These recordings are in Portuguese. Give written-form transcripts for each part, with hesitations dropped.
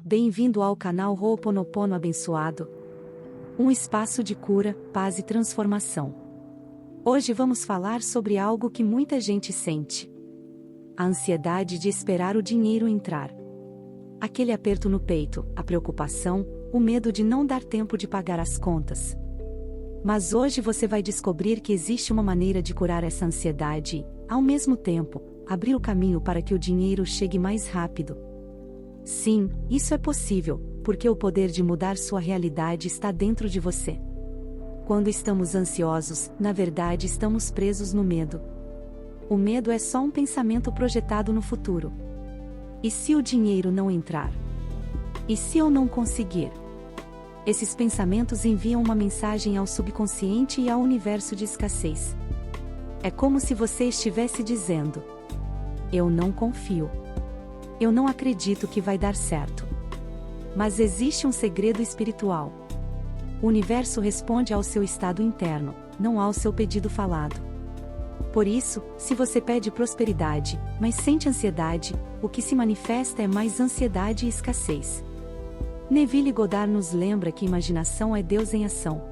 Bem-vindo ao canal Ho'oponopono Abençoado. Um espaço de cura, paz e transformação. Hoje vamos falar sobre algo que muita gente sente. A ansiedade de esperar o dinheiro entrar. Aquele aperto no peito, a preocupação, o medo de não dar tempo de pagar as contas. Mas hoje você vai descobrir que existe uma maneira de curar essa ansiedade e, ao mesmo tempo, abrir o caminho para que o dinheiro chegue mais rápido. Sim, isso é possível, porque o poder de mudar sua realidade está dentro de você. Quando estamos ansiosos, na verdade estamos presos no medo. O medo é só um pensamento projetado no futuro. E se o dinheiro não entrar? E se eu não conseguir? Esses pensamentos enviam uma mensagem ao subconsciente e ao universo de escassez. É como se você estivesse dizendo: eu não confio. Eu não acredito que vai dar certo. Mas existe um segredo espiritual. O universo responde ao seu estado interno, não ao seu pedido falado. Por isso, se você pede prosperidade, mas sente ansiedade, o que se manifesta é mais ansiedade e escassez. Neville Goddard nos lembra que imaginação é Deus em ação.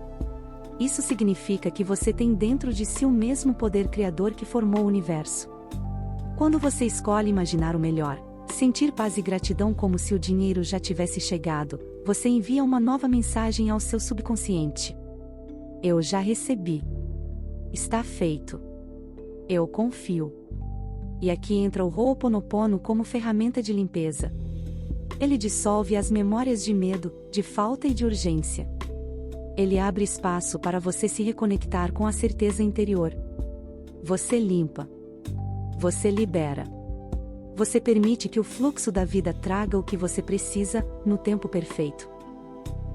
Isso significa que você tem dentro de si o mesmo poder criador que formou o universo. Quando você escolhe imaginar o melhor, sentir paz e gratidão como se o dinheiro já tivesse chegado, você envia uma nova mensagem ao seu subconsciente. Eu já recebi. Está feito. Eu confio. E aqui entra o Ho'oponopono como ferramenta de limpeza. Ele dissolve as memórias de medo, de falta e de urgência. Ele abre espaço para você se reconectar com a certeza interior. Você limpa. Você libera. Você permite que o fluxo da vida traga o que você precisa, no tempo perfeito.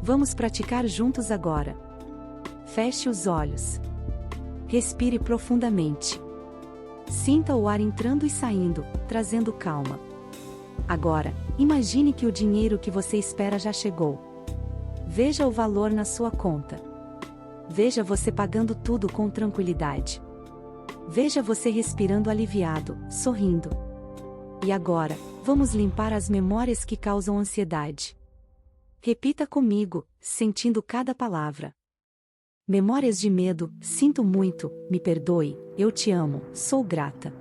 Vamos praticar juntos agora. Feche os olhos. Respire profundamente. Sinta o ar entrando e saindo, trazendo calma. Agora, imagine que o dinheiro que você espera já chegou. Veja o valor na sua conta. Veja você pagando tudo com tranquilidade. Veja você respirando aliviado, sorrindo. E agora, vamos limpar as memórias que causam ansiedade. Repita comigo, sentindo cada palavra. Memórias de medo: sinto muito, me perdoe, eu te amo, sou grata.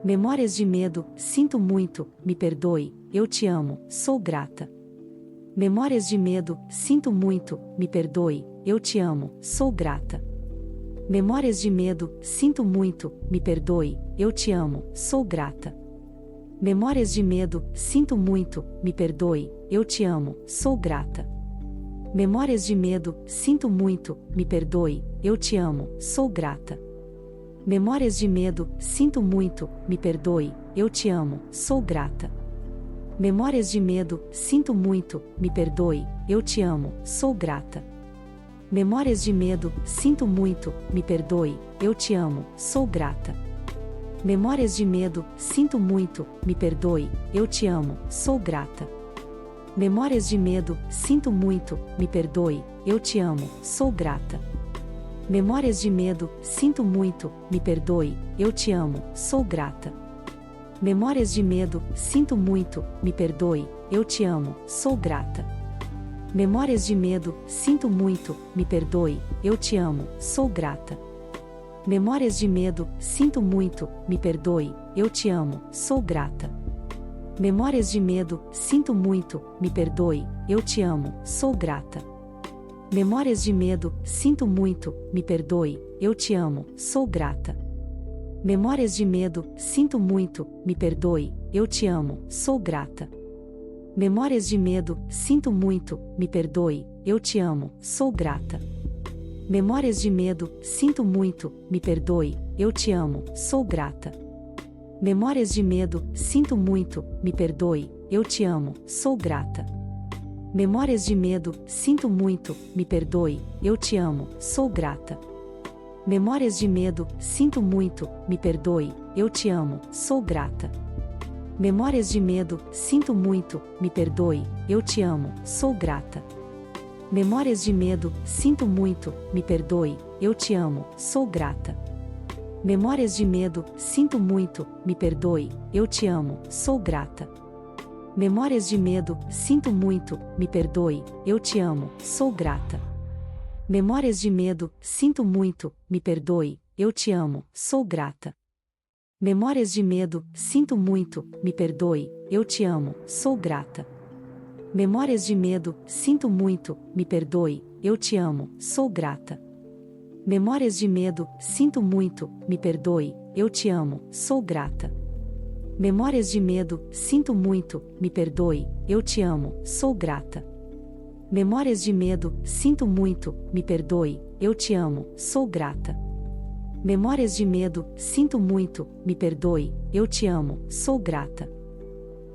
Memórias de medo: sinto muito, me perdoe, eu te amo, sou grata. Memórias de medo: sinto muito, me perdoe, eu te amo, sou grata. Memórias de medo: sinto muito, me perdoe, eu te amo, sou grata. Memórias de medo: sinto muito, me perdoe, eu te amo, sou grata. Memórias de medo: sinto muito, me perdoe, eu te amo, sou grata. Memórias de medo: sinto muito, me perdoe, eu te amo, sou grata. Memórias de medo: sinto muito, me perdoe, eu te amo, sou grata. Memórias de medo: sinto muito, me perdoe, eu te amo, sou grata. Memórias de medo: sinto muito, me perdoe, eu te amo, sou grata. Memórias de medo: sinto muito, me perdoe, eu te amo, sou grata. Memórias de medo: sinto muito, me perdoe, eu te amo, sou grata. Memórias de medo: sinto muito, me perdoe, eu te amo, sou grata. Memórias de medo: sinto muito, me perdoe, eu te amo, sou grata. Memórias de medo: sinto muito, me perdoe, eu te amo, sou grata. Memórias de medo: sinto muito, me perdoe, eu te amo, sou grata. Memórias de medo: sinto muito, me perdoe, eu te amo, sou grata. Memórias de medo: sinto muito, me perdoe, eu te amo, sou grata. Memórias de medo: sinto muito, me perdoe, eu te amo, sou grata. Memórias de medo: sinto muito, me perdoe, eu te amo, sou grata. Memórias de medo: sinto muito, me perdoe, eu te amo, sou grata. Memórias de medo: sinto muito, me perdoe, eu te amo, sou grata. Memórias de medo: sinto muito, me perdoe, eu te amo, sou grata. Memórias de medo: sinto muito, me perdoe, eu te amo, sou grata. Memórias de medo: sinto muito, me perdoe, eu te amo, sou grata. Memórias de medo: sinto muito, me perdoe, eu te amo, sou grata. Memórias de medo, sinto muito, me perdoe, eu te amo, sou grata. Memórias de medo, sinto muito, me perdoe, eu te amo, sou grata. Memórias de medo, sinto muito, me perdoe, eu te amo, sou grata. Memórias de medo, sinto muito, me perdoe, eu te amo, sou grata. Memórias de medo, sinto muito, me perdoe, eu te amo, sou grata. Memórias de medo, sinto muito, me perdoe, eu te amo, sou grata. Memórias de medo, sinto muito, me perdoe, eu te amo, sou grata. Memórias de medo, sinto muito, me perdoe, eu te amo, sou grata.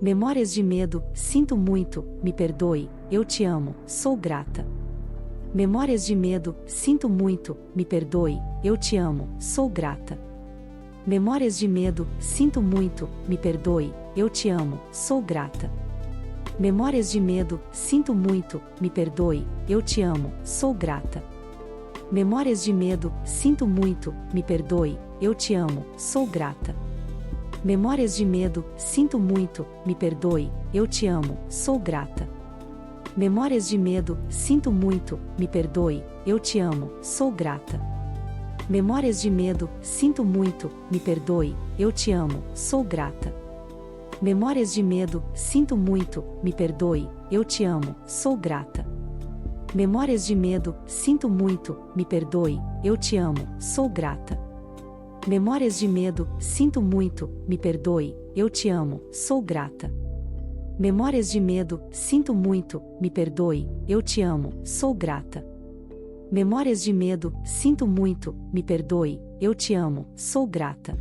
Memórias de medo, sinto muito, me perdoe, eu te amo, sou grata. Memórias de medo, sinto muito, me perdoe, eu te amo, sou grata. Memórias de medo, sinto muito, me perdoe, eu te amo, sou grata. Memórias de medo, sinto muito, me perdoe, eu te amo, sou grata. Memórias de medo, sinto muito, me perdoe, eu te amo, sou grata. Memórias de medo, sinto muito, me perdoe, eu te amo, sou grata. Memórias de medo, sinto muito, me perdoe, eu te amo, sou grata. Memórias de medo, sinto muito, me perdoe, eu te amo, sou grata. Memórias de medo, sinto muito, me perdoe, eu te amo, sou grata. Memórias de medo, sinto muito, me perdoe, eu te amo, sou grata. Memórias de medo, sinto muito, me perdoe, eu te amo, sou grata. Memórias de medo, sinto muito, me perdoe, eu te amo, sou grata. Memórias de medo, sinto muito, me perdoe, eu te amo, sou grata.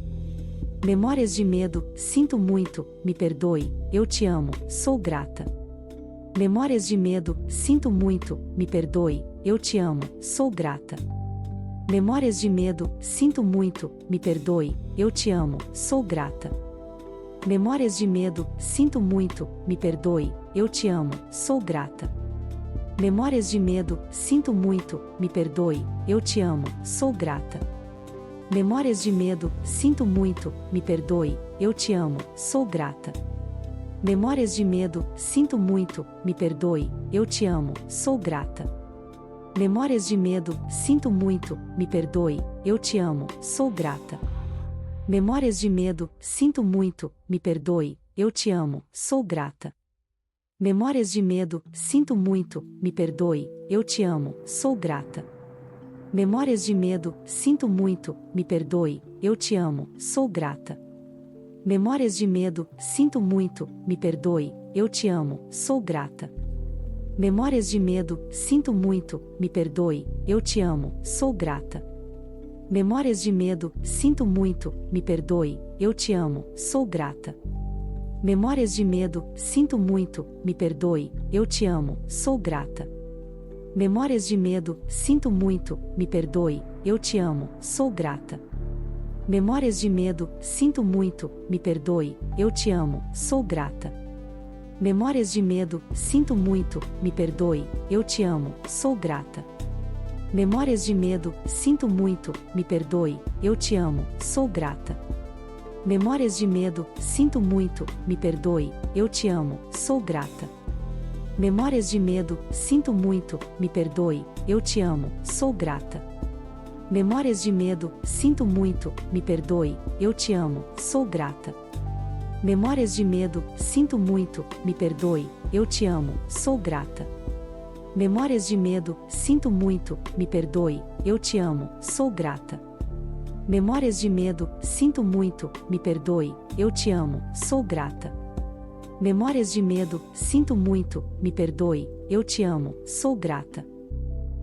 Memórias de medo, sinto muito, me perdoe, eu te amo, sou grata. Memórias de medo, sinto muito, me perdoe, eu te amo, sou grata. Memórias de medo, sinto muito, me perdoe, eu te amo, sou grata. Memórias de medo, sinto muito, me perdoe, eu te amo, sou grata. Memórias de medo, sinto muito, me perdoe, eu te amo, sou grata. Memórias de medo, sinto muito, me perdoe, eu te amo, sou grata. Memórias de medo, sinto muito, me perdoe, eu te amo, sou grata. Memórias de medo, sinto muito, me perdoe, eu te amo, sou grata. Memórias de medo, sinto muito, me perdoe, eu te amo, sou grata. Memórias de medo, sinto muito, me perdoe, eu te amo, sou grata. Memórias de medo, sinto muito, me perdoe, eu te amo, sou grata. Memórias de medo, sinto muito, me perdoe, eu te amo, sou grata. Memórias de medo, sinto muito, me perdoe, eu te amo, sou grata. Memórias de medo, sinto muito, me perdoe, eu te amo, sou grata. Memórias de medo, sinto muito, me perdoe, eu te amo, sou grata. Memórias de medo, sinto muito, me perdoe, eu te amo, sou grata. Memórias de medo, sinto muito, me perdoe, eu te amo, sou grata. Memórias de medo, sinto muito, me perdoe, eu te amo, sou grata. Memórias de medo, sinto muito, me perdoe, eu te amo, sou grata. Memórias de medo, sinto muito, me perdoe, eu te amo, sou grata. Memórias de medo, sinto muito, me perdoe, eu te amo, sou grata. Memórias de medo, sinto muito, me perdoe, eu te amo, sou grata. Memórias de medo, sinto muito, me perdoe, eu te amo, sou grata. Memórias de medo, sinto muito, me perdoe, eu te amo, sou grata. Memórias de medo, sinto muito, me perdoe, eu te amo, sou grata. Memórias de medo, sinto muito, me perdoe, eu te amo, sou grata.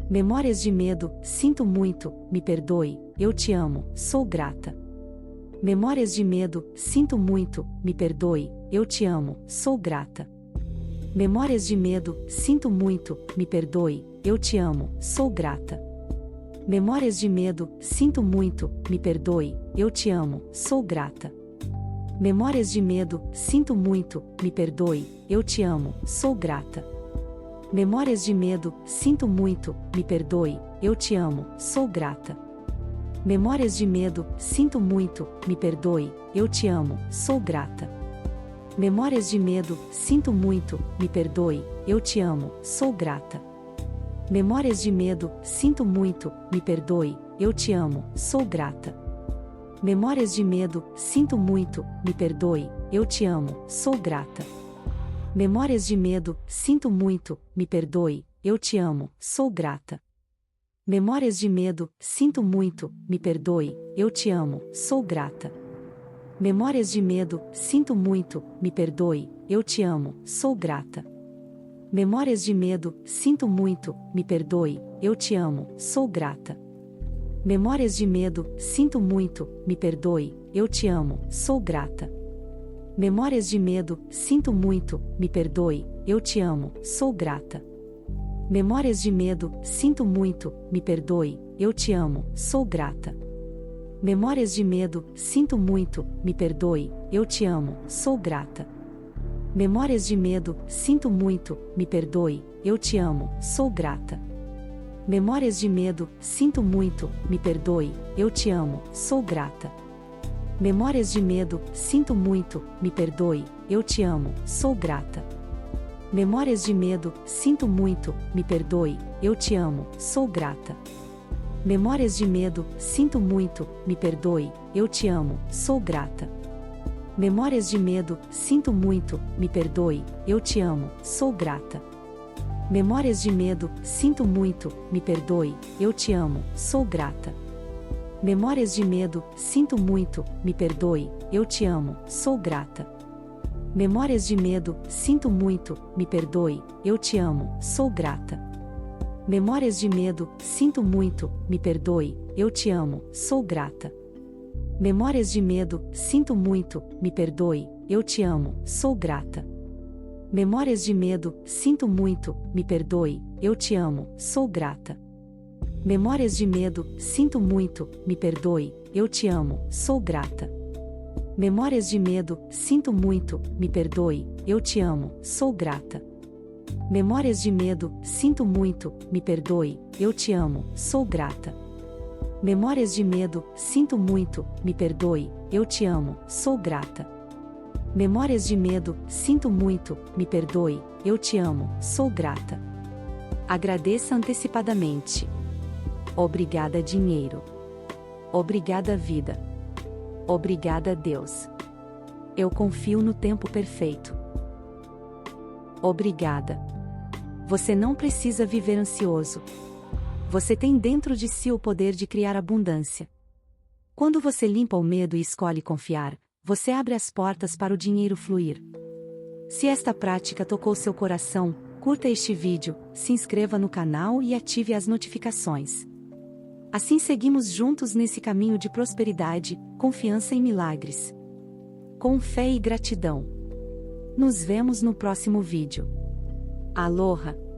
Memórias de medo, sinto muito, me perdoe, eu te amo, sou grata. Memórias de medo, sinto muito, me perdoe, eu te amo, sou grata. Memórias de medo, sinto muito, me perdoe, eu te amo, sou grata. Memórias de medo, sinto muito, me perdoe, eu te amo, sou grata. Memórias de medo, sinto muito, me perdoe, eu te amo, sou grata. Memórias de medo, sinto muito, me perdoe, eu te amo, sou grata. Memórias de medo, sinto muito, me perdoe, eu te amo, sou grata. Memórias de medo, sinto muito, me perdoe, eu te amo, sou grata. Memórias de medo, sinto muito, me perdoe, eu te amo, sou grata. Memórias de medo, sinto muito, me perdoe, eu te amo, sou grata. Memórias de medo, sinto muito, me perdoe, eu te amo, sou grata. Memórias de medo, sinto muito, me perdoe, eu te amo, sou grata. Memórias de medo, sinto muito, me perdoe, eu te amo, sou grata. Memórias de medo, sinto muito, me perdoe, eu te amo, sou grata. Memórias de medo, sinto muito, me perdoe, eu te amo, sou grata. Memórias de medo, sinto muito, me perdoe, eu te amo, sou grata. Memórias de medo, sinto muito, me perdoe, eu te amo, sou grata. Memórias de medo, sinto muito, me perdoe, eu te amo, sou grata. Memórias de medo, sinto muito, me perdoe, eu te amo, sou grata. Memórias de medo, sinto muito, me perdoe, eu te amo, sou grata. Memórias de medo, sinto muito, me perdoe, eu te amo, sou grata. Memórias de medo, sinto muito, me perdoe, eu te amo, sou grata. Memórias de medo, sinto muito, me perdoe, eu te amo, sou grata. Memórias de medo, sinto muito, me perdoe, eu te amo, sou grata. Memórias de medo, sinto muito, me perdoe, eu te amo, sou grata. Memórias de medo, sinto muito, me perdoe, eu te amo, sou grata. Memórias de medo, sinto muito, me perdoe, eu te amo, sou grata. Memórias de medo, sinto muito, me perdoe, eu te amo, sou grata. Memórias de medo, sinto muito, me perdoe, eu te amo, sou grata. Memórias de medo, sinto muito, me perdoe, eu te amo, sou grata. Memórias de medo, sinto muito, me perdoe, eu te amo, sou grata. Memórias de medo, sinto muito, me perdoe, eu te amo, sou grata. Memórias de medo, sinto muito, me perdoe, eu te amo, sou grata. Memórias de medo, sinto muito, me perdoe, eu te amo, sou grata. Memórias de medo, sinto muito, me perdoe, eu te amo, sou grata. Agradeça antecipadamente. Obrigada, dinheiro. Obrigada, vida. Obrigada, Deus. Eu confio no tempo perfeito. Obrigada. Você não precisa viver ansioso. Você tem dentro de si o poder de criar abundância. Quando você limpa o medo e escolhe confiar, você abre as portas para o dinheiro fluir. Se esta prática tocou seu coração, curta este vídeo, se inscreva no canal e ative as notificações. Assim seguimos juntos nesse caminho de prosperidade, confiança e milagres. Com fé e gratidão. Nos vemos no próximo vídeo. Aloha!